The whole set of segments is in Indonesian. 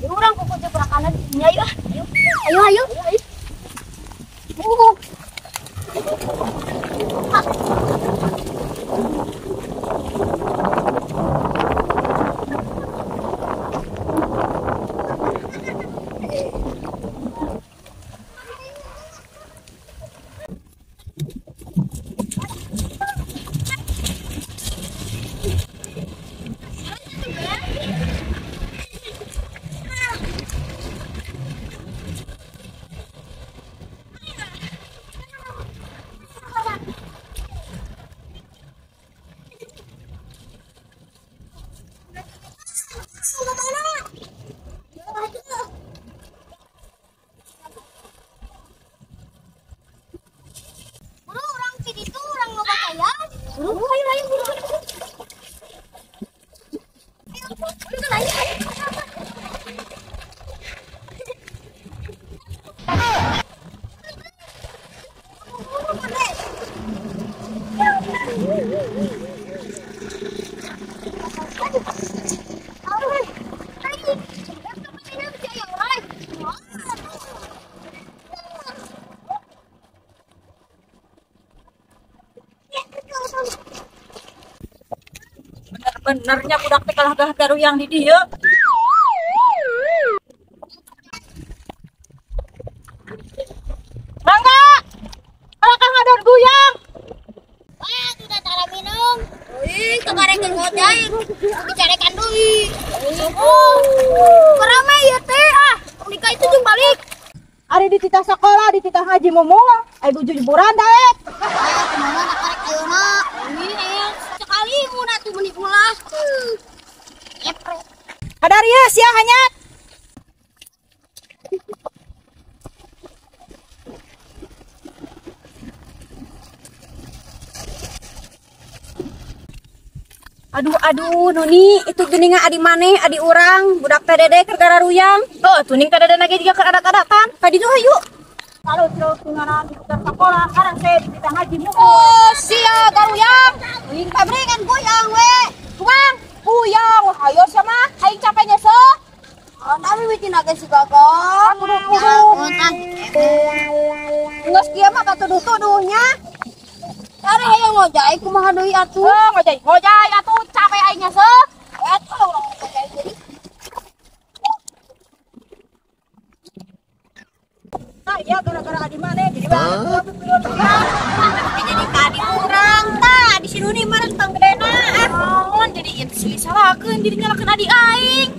Orang kuku jebrak kanan di sini ayo. Ayo ayo. Ayo. Benernya budak teh kalah garuh yang di dieu. Mangga. Alakah ngadon guyang. Ah, sudah cara minum. Ih, kemarin ngojay. Bicarekan deui. Oh. Paramai ya teh ah. Nikah itu jeung balik. Ari di titah sekolah, di titah ngaji momong, ai buju jeburan daek. Kumaha nak karek ayeuna? Ini aya sekali mun atuh meuni ulah. Epre. Kadarius ya hanyat. Aduh Noni, itu geuningan adi maneh, adi urang, budak TDD keur gararuyang. Oh, tuning TDD lagi juga keur adat-adatan. Kaditu hayu. Kalau terus ngaran di sekolah, sekarang saya di titah ngaji mu. Oh, sia garuyang. Uing pabringan goyang we. Tuang, uyang, hayo sama, aing capeknya so. Tapi bikin agak si gagah. Kudu-kudu. Geus kieu mah katuduh-tuduhnya. Tare hayang ngojay kumaha deui atuh? Oh, ngojay atuh capek aingnya so. Atuh urang ngojay deui. Nah, iya gara-gara adi maneh jadi Jadi kadi urang tah di sini mah tang gedena. naon jadi ieu silih salahkeun jadi nyalahkeun adi aing.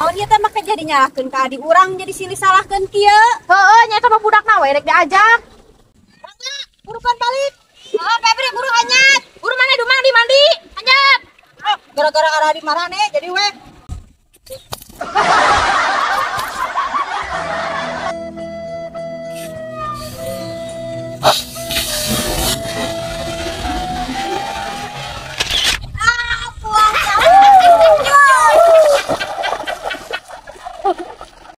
Oh, ieu teh make jadi nyalahkeun ka adi urang jadi silih salahkeun kieu. Heeh, nya eta mah budakna we rek diajak. Mangga, Burukan balik. oh Febri buru hanyat. Buru maneh dumang di mandi. Hanyat. Oh, gara-gara ada adi marane jadi we